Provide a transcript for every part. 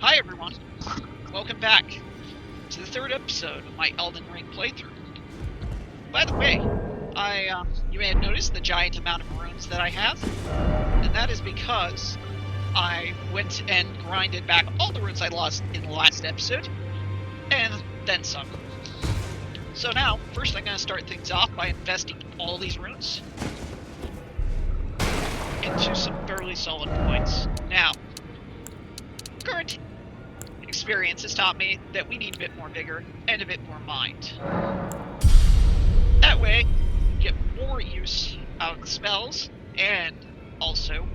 Hi everyone, welcome back to the third episode of my Elden Ring playthrough. By the way, you may have noticed the giant amount of runes that I have, and that is because I went and grinded back all the runes I lost in the last episode, and then some. So now, first I'm going to start things off by investing all these runes into some fairly solid points. Now, current experience has taught me that we need a bit more vigor and a bit more mind. That way, we get more use out of the spells, and also,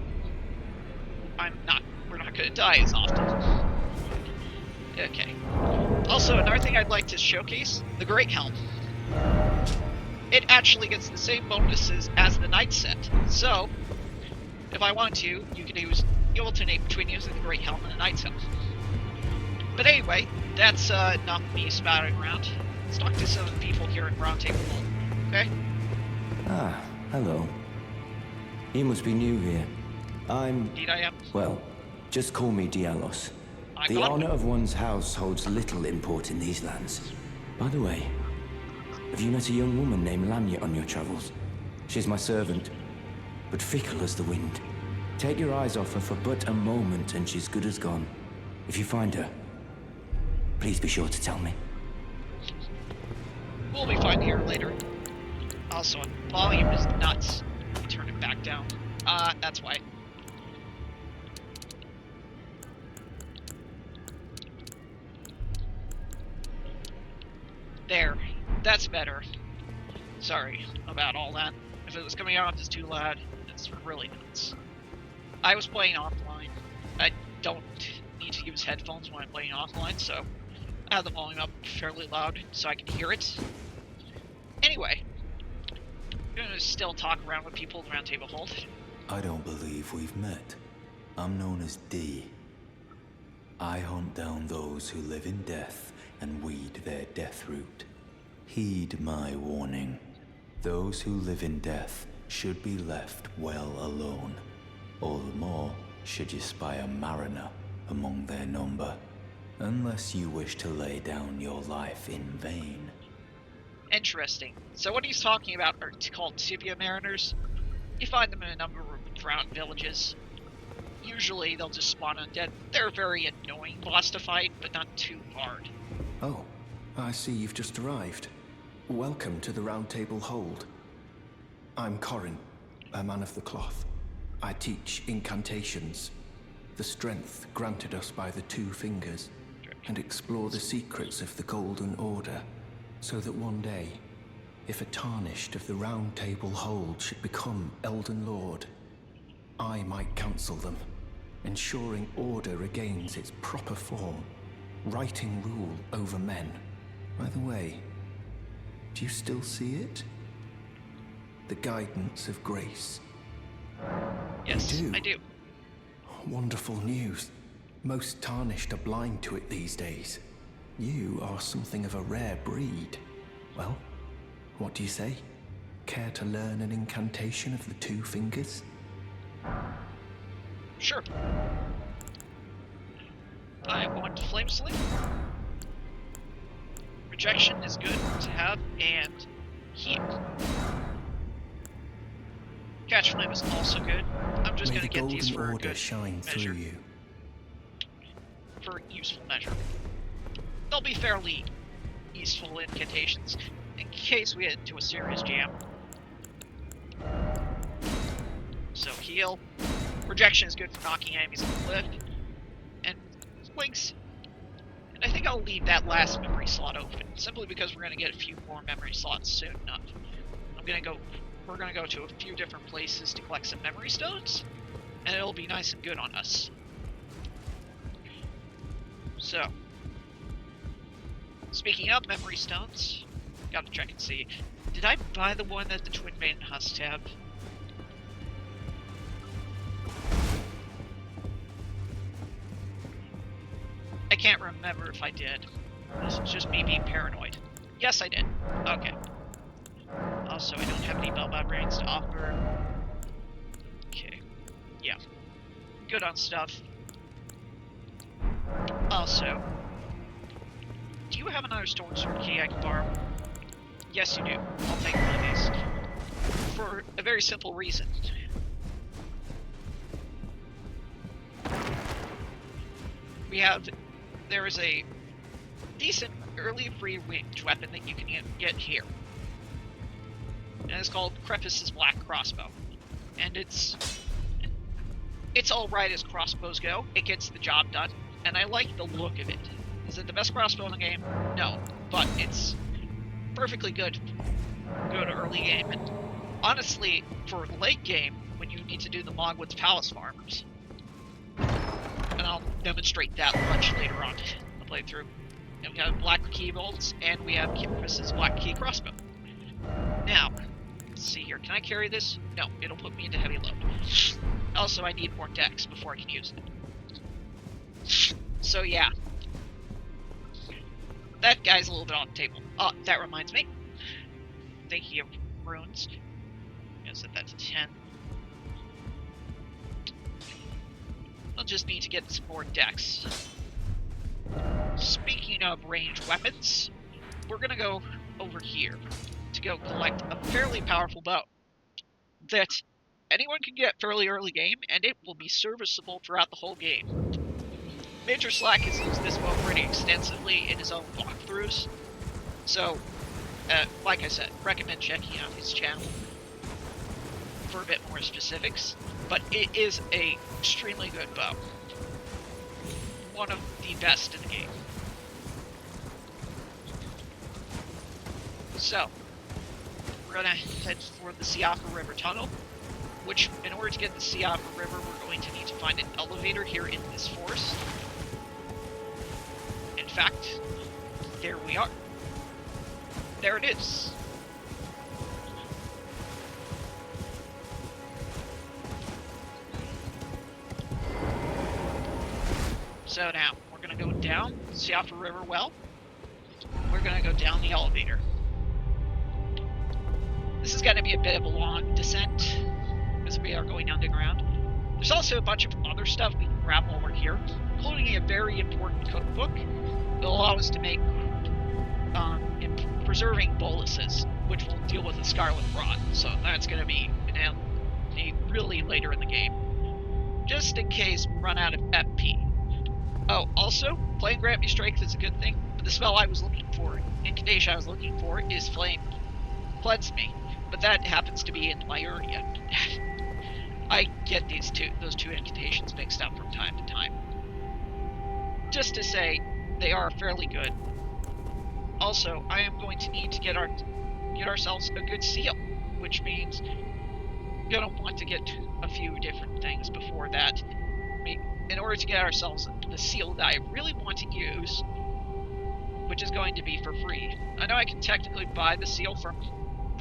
we're not going to die as often. Okay. Also, another thing I'd like to showcase, the Great Helm. It actually gets the same bonuses as the Knight set, so, if I want to, you can alternate between using the Great Helm and the Knight's Helm. But anyway, that's enough me spouting around. Let's talk to some of the people here at Roundtable, okay? Ah, hello. You must be new here. Indeed I am. Well, just call me Dialos. The honor of one's house holds little import in these lands. By the way, have you met a young woman named Lamia on your travels? She's my servant, but fickle as the wind. Take your eyes off her for but a moment and she's good as gone. If you find her, please be sure to tell me. We'll be fine here later. Also, volume is nuts. Turn it back down. That's why. There. That's better. Sorry about all that. If it was coming out as too loud, it's really nuts. I was playing offline. I don't need to use headphones when I'm playing offline, so I have the volume up fairly loud so I can hear it. Anyway, I'm gonna still talk around with people at the round table hold. I don't believe we've met. I'm known as D. I hunt down those who live in death and weed their death root. Heed my warning. Those who live in death should be left well alone. All the more should you spy a mariner among their number, unless you wish to lay down your life in vain. Interesting. So what he's talking about are called tibia mariners. You find them in a number of drowned villages. Usually they'll just spawn undead. They're a very annoying boss to fight, but not too hard. Oh, I see you've just arrived. Welcome to the Round Table Hold. I'm Corin, a man of the cloth. I teach incantations, the strength granted us by the two fingers, and explore the secrets of the Golden Order, so that one day, if a tarnished of the Round Table Hold should become Elden Lord, I might counsel them, ensuring order regains its proper form, righting rule over men. By the way, do you still see it? The guidance of grace. Yes, I do. Wonderful news. Most tarnished are blind to it these days. You are something of a rare breed. Well, what do you say? Care to learn an incantation of the two fingers? Sure. I want to flame sling. Rejection is good to have, and heal. Catch flame is also good. I'm just going to get these for a good shine measure. through you. For useful measure. They'll be fairly useful incantations in case we get into a serious jam. So heal. Rejection is good for knocking enemies off the cliff. And links. And I think I'll leave that last memory slot open, simply because we're going to get a few more memory slots soon enough. We're going to go to a few different places to collect some memory stones, and it'll be nice and good on us. So, speaking of memory stones, gotta check and see. Did I buy the one that the Twin Maiden Husk have? I can't remember if I did. This is just me being paranoid. Yes, I did. Okay. Also, I don't have any Bellbound Rings to offer. Okay. Yeah. Good on stuff. Also, do you have another storage sword key I can borrow? Yes, you do. I'll take one of these. For a very simple reason. There is a decent early free range weapon that you can get here. And it's called Crepus's Black Crossbow. And it's alright as crossbows go. It gets the job done. And I like the look of it. Is it the best crossbow in the game? No. But it's perfectly good early game. And honestly, for late game, when you need to do the Mogwoods Palace Farmers. And I'll demonstrate that much later on in the playthrough. And we have black key bolts, and we have Chris's black key crossbow. Now, let's see here. Can I carry this? No, it'll put me into heavy load. Also, I need more dex before I can use it. So yeah. That guy's a little bit on the table. Oh, that reminds me. Thinking of runes. I'm gonna set that to 10. I'll just need to get some more dex. Speaking of ranged weapons, we're gonna go over here to go collect a fairly powerful bow that anyone can get fairly early game, and it will be serviceable throughout the whole game. Major Slack has used this bow pretty extensively in his own walkthroughs, so, like I said, recommend checking out his channel for a bit more specifics, but it is a extremely good bow. One of the best in the game. So, we're gonna head for the Siafa River Tunnel, which, in order to get the Siafa River, we're going to need to find an elevator here in this forest. In fact, there we are. There it is. So now, we're going to go down the Siafa River well. We're going to go down the elevator. This is going to be a bit of a long descent, as we are going underground. There's also a bunch of other stuff we can grab while we're here, including a very important cookbook that will allow us to make preserving boluses, which will deal with the Scarlet Rot. So that's going to be really later in the game, just in case we run out of FP. Oh, also, Flame Grant Me Strength is a good thing, but the spell I was looking for, incantation I was looking for, is Flame Cleanse Me, but that happens to be in Myurnia. I get those two incantations mixed up from time to time. Just to say, they are fairly good. Also, I am going to need to get ourselves a good seal, which means we're going to want to get a few different things before that. In order to get ourselves the seal that I really want to use, which is going to be for free. I know I can technically buy the seal from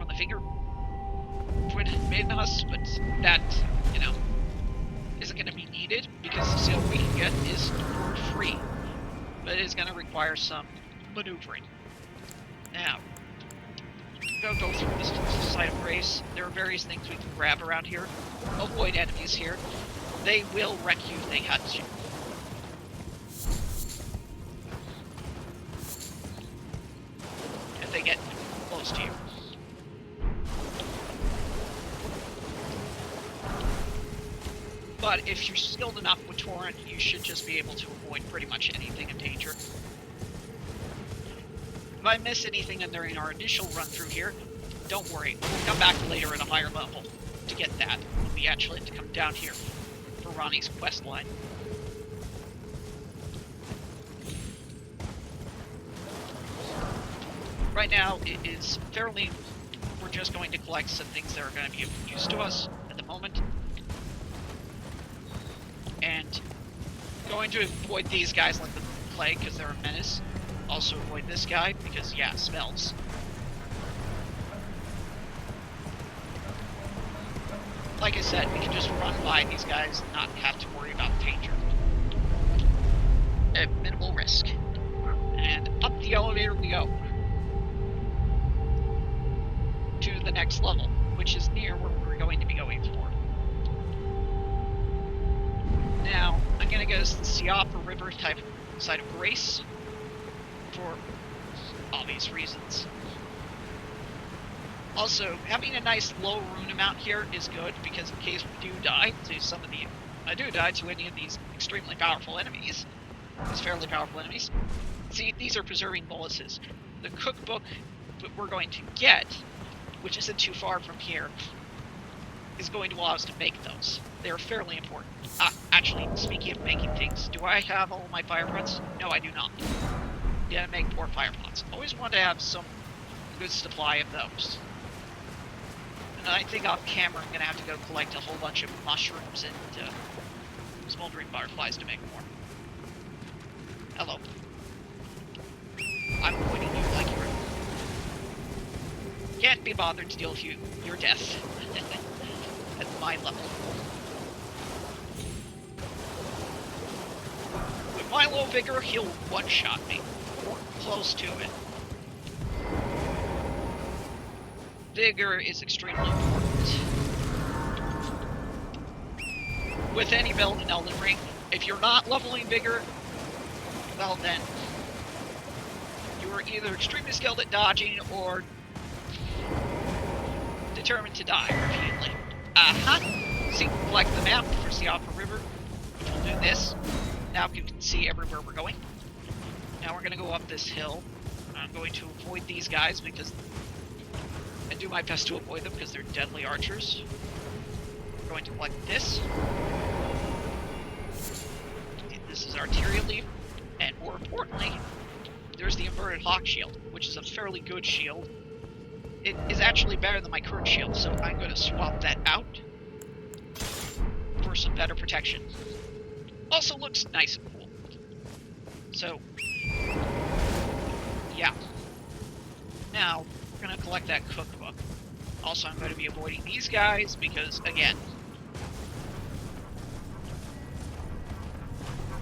the Finger Twin Maiden Husk, but that, isn't going to be needed because the seal we can get is for free. But it is going to require some maneuvering. Now, go through this site of grace. There are various things we can grab around here. Avoid enemies here. They will wreck you if they hurt you. If they get close to you. But if you're skilled enough with Torrent, you should just be able to avoid pretty much anything in danger. If I miss anything during our initial run through here, don't worry. We'll come back later at a higher level to get that when we actually have to come down here for Ronnie's quest line. Right now, it is fairly... We're just going to collect some things that are going to be of use to us at the moment. And going to avoid these guys like the plague because they're a menace. Also avoid this guy because, yeah, smells. Like I said, we can just run by these guys and not have to worry about danger. At minimal risk. And up the elevator we go. To the next level, which is near where we're going to be going for. Now, I'm going to as the Siapa River type site of grace for obvious reasons. Also, having a nice low rune amount here is good because in case we do die to any of these extremely powerful enemies, these fairly powerful enemies. See, these are preserving boluses. The cookbook that we're going to get, which isn't too far from here, is going to allow us to make those. They're fairly important. Actually, speaking of making things, do I have all my fire pots? No, I do not. Yeah, make more fire pots. Always want to have some good supply of those. And I think off camera I'm going to have to go collect a whole bunch of mushrooms and smoldering butterflies to make more. Hello. I'm avoiding you like you're... Can't be bothered to deal with your death. At my level. With my low vigor, he'll one-shot me. Or close to it. Vigor is extremely important. With any build in Elden Ring, if you're not leveling Vigor, well then, you are either extremely skilled at dodging or determined to die repeatedly. See, collect the map for Siapa River, which will do this. Now you can see everywhere we're going. Now we're going to go up this hill. I'm going to avoid these guys because... and do my best to avoid them because they're deadly archers. We're going to collect this. This is arterial leaf. And more importantly, there's the inverted hawk shield, which is a fairly good shield. It is actually better than my current shield, so I'm going to swap that out for some better protection. Also looks nice and cool. So, yeah. Now, we're going to collect that cookbook. Also, I'm going to be avoiding these guys because, again,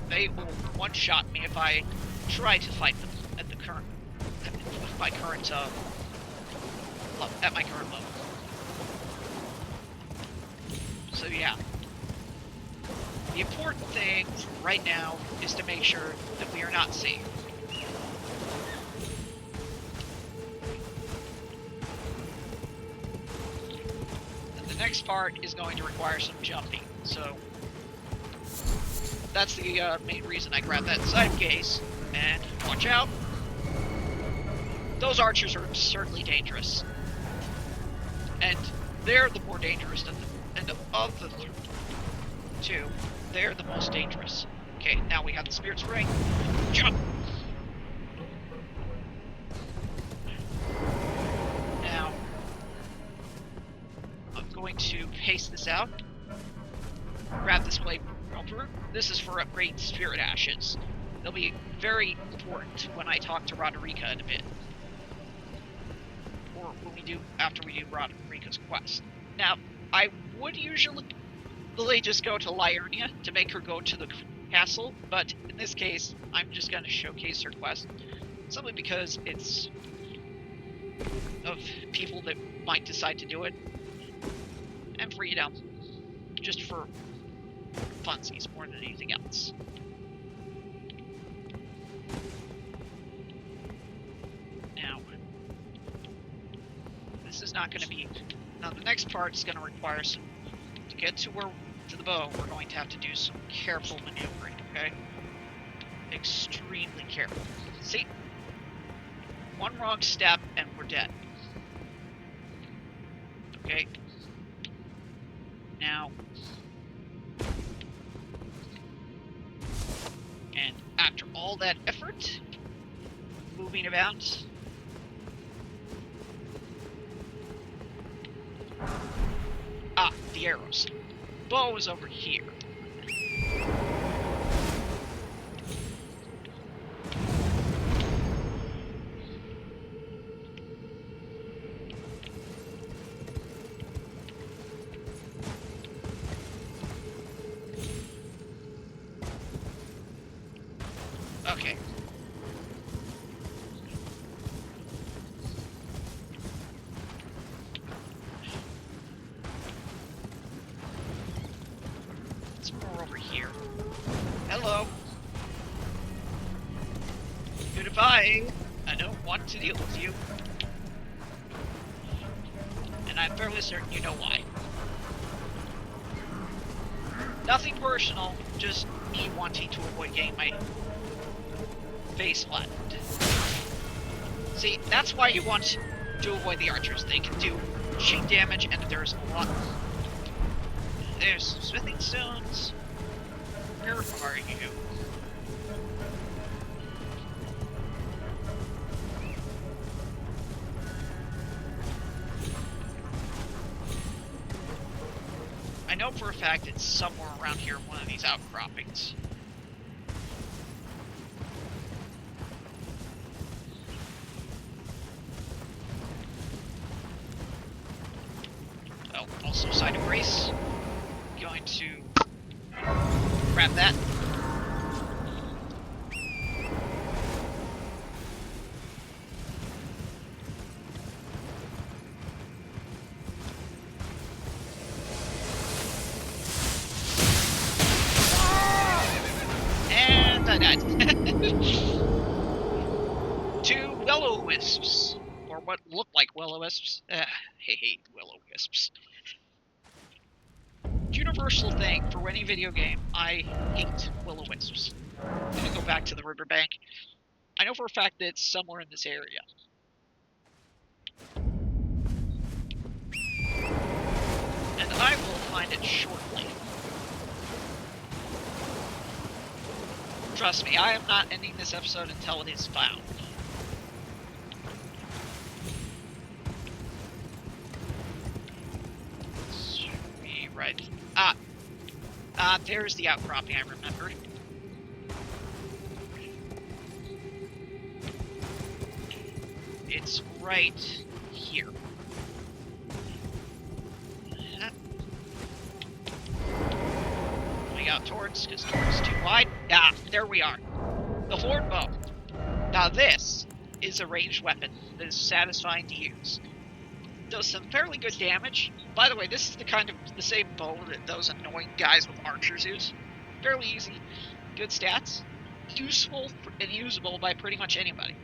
they will one-shot me if I try to fight them at the current, at my current level. So yeah. The important thing right now is to make sure that we are not safe. And the next part is going to require some jumping, so that's the main reason I grabbed that side case. And watch out. Those archers are certainly dangerous. And they're the more dangerous than of the two. They're the most dangerous. Okay, now we have the Spirit's Ring. Jump! Now, I'm going to paste this out. Grab this blade. This is for upgrading Spirit Ashes. They'll be very important when I talk to Roderica in a bit. Or when after we do Roderica's quest. Now, I would usually just go to Liurnia to make her go to the castle, but in this case, I'm just going to showcase her quest. Simply because it's of people that might decide to do it. And freedom. Just for funsies more than anything else. Now, this is not going to be... Now, the next part is going to require some... To get to the bow, we're going to have to do some careful maneuvering, okay? Extremely careful. See? One wrong step, and we're dead. Okay? Now... And after all that effort, moving about, the arrows. Bow is over here. Okay. It's more over here. Hello. Goodbye. I don't want to deal with you. And I'm fairly certain you know why. Nothing personal, just me wanting to avoid getting my face flattened. See, that's why you want to avoid the archers. They can do cheap damage, and there's a lot. There's smithing stones. Where are you? I know for a fact it's somewhere around here in one of these outcroppings. Oh, also Side of Grace. Going to grab that. And I died. 2 will-o-wisps. Or what looked like will-o-wisps. I hate will-o-wisps. Universal thing for any video game, I hate will-o-wisps. I'm gonna go back to the riverbank. I know for a fact that it's somewhere in this area. And I will find it shortly. Trust me, I am not ending this episode until it is found. Should be right. There's the outcropping I remembered. It's right here. Going out towards, because towards is too wide. Ah, there we are. The Hornbow. Now this is a ranged weapon that is satisfying to use. Does some fairly good damage. By the way, this is the same bow that those annoying guys with archers use. Fairly easy, good stats, useful and usable by pretty much anybody.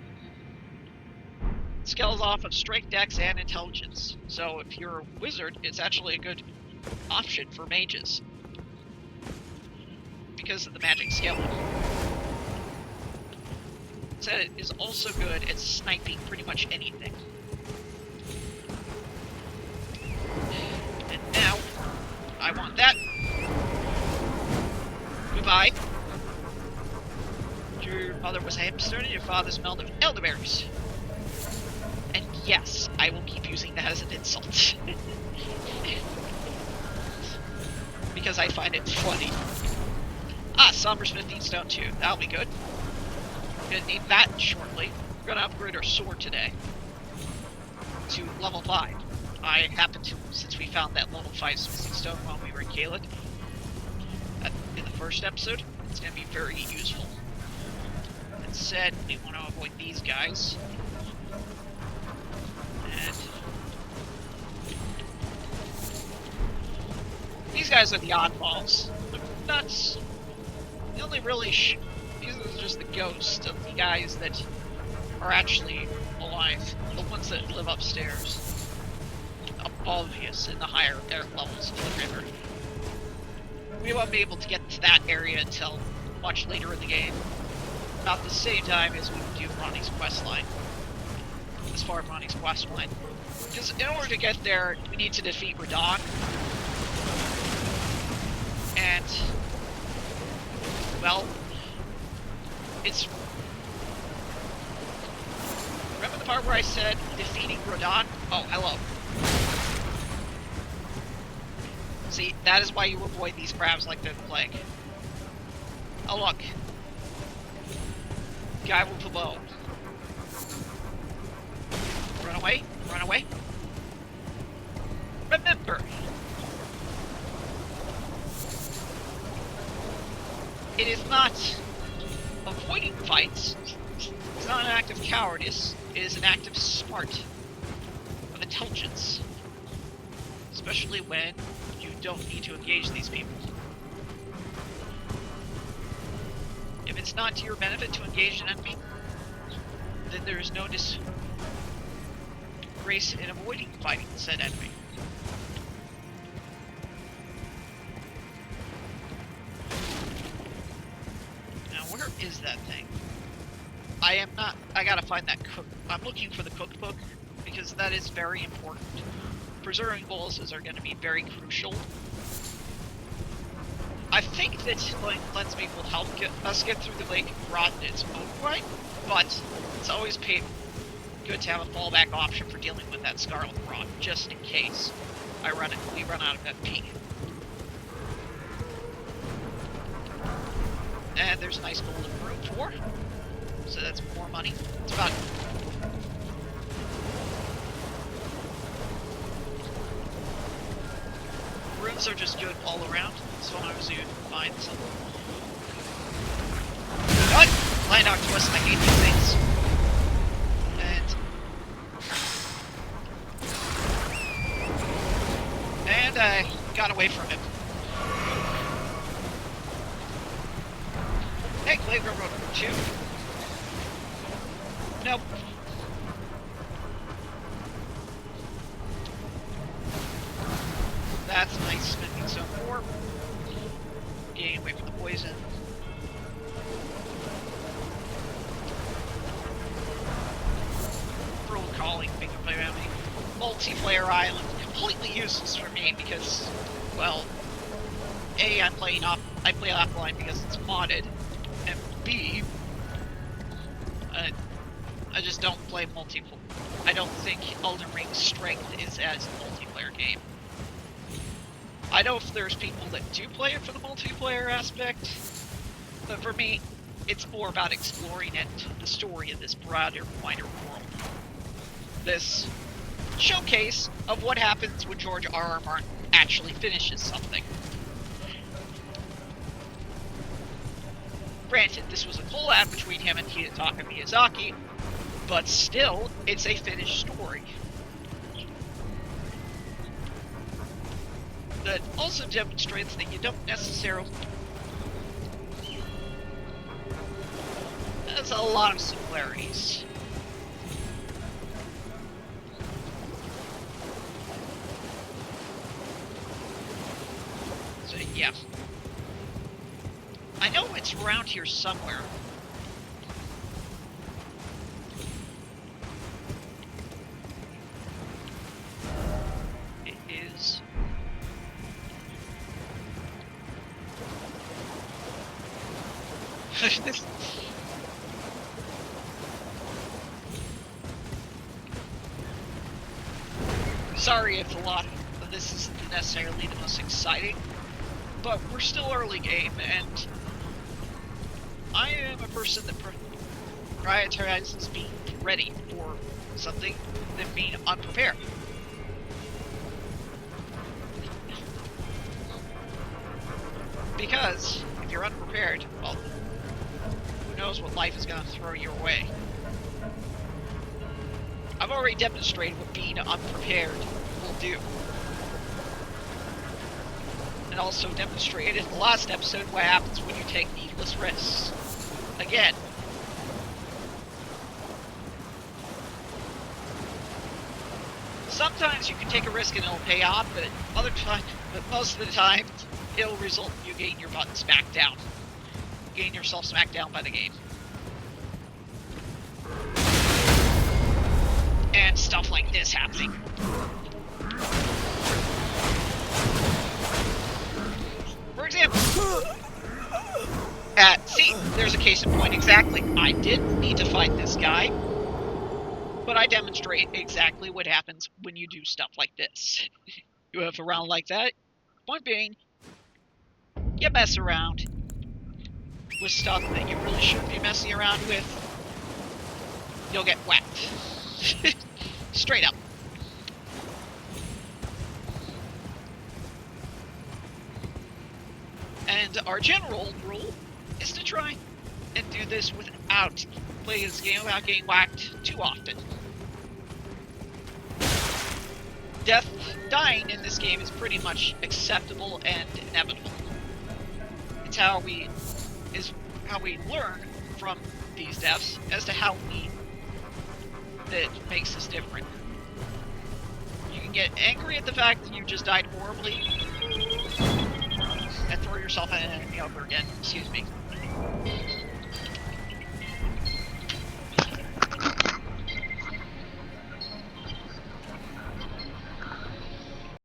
Scales off of strength, dex, and intelligence. So if you're a wizard, it's actually a good option for mages because of the magic skill. Said it is also good at sniping pretty much anything. And now, I want that. Goodbye. Your mother was a hamster and your father smelled of elderberries. And yes, I will keep using that as an insult. Because I find it funny. Ah, Somber Smithing Stone 2. That'll be good. Gonna need that shortly. We're gonna upgrade our sword today to level 5. I happen to, since we found that level 5 Smithing Stone while we were in Caelid in the first episode, it's gonna be very useful. That said, we want to avoid these guys. And these guys are the oddballs. They're nuts. The only really these are just the ghosts of the guys that are actually alive. The ones that live upstairs. Above us in the higher air levels of the river. We won't be able to get to that area until much later in the game. About the same time as we do Ronnie's questline. As far as Ronnie's questline. Because in order to get there, we need to defeat Radon. And, well, it's... Remember the part where I said defeating Radon? Oh, hello. See, that is why you avoid these crabs like the plague. Oh, look. Guy with the bow. Run away, run away. Remember, it is not avoiding fights. It's not an act of cowardice. It is an act of smart, of intelligence. Especially when you don't need to engage these people. If it's not to your benefit to engage an enemy, then there is no disgrace in avoiding fighting said enemy. Now, where is that thing? I gotta find that I'm looking for the cookbook, because that is very important. Preserving bosses are gonna be very crucial. I think that going Cleanse Me will help us get through the lake rot in its own right, but it's always good to have a fallback option for dealing with that Scarlet Rot, just in case we run out of FP. And there's a nice golden room for, so that's more money. It's about... Rooms are just good all around, as long as you find some. What? Land Octopus, I hate these things. And I got away from him. Hey, Blade Railroad 2. Nope. That's nice, spending some more. Getting away from the poison. Roll calling, big multiplayer island. Completely useless for me because, well, A, I play offline because it's modded, and B, I just don't play multiplayer. I don't think Elden Ring's strength is as a multiplayer game. I know if there's people that do play it for the multiplayer aspect, but for me, it's more about exploring it, the story of this broader, wider world. This showcase of what happens when George R.R. Martin actually finishes something. Granted, this was a collab between him and Hidetaka Miyazaki, but still, it's a finished story. That also demonstrates that you don't necessarily... There's a lot of similarities. So, yeah. I know it's around here somewhere. It is... this... Sorry if a lot of this isn't necessarily the most exciting, but we're still early game, and I am a person that prioritizes being ready for something than being unprepared. Because if you're unprepared, well, who knows what life is going to throw your way. I've already demonstrated what being unprepared will do. And also demonstrated in the last episode what happens when you take needless risks. Again. Sometimes you can take a risk and it'll pay off, but most of the time, it'll result in you getting your butt smacked down. Getting yourself smacked down by the game. And stuff like this happening. For example, see, there's a case in point exactly. I didn't need to fight this guy, but I demonstrate exactly what happens when you do stuff like this. You have a round like that. Point being, you mess around with stuff that you really shouldn't be messing around with, you'll get whacked. Straight up. And our general rule is to try and do this without playing this game without getting whacked too often. Dying in this game is pretty much acceptable and inevitable. It's how we learn from these deaths as to how we that makes this different. You can get angry at the fact that you just died horribly and throw yourself at an enemy over again. Excuse me.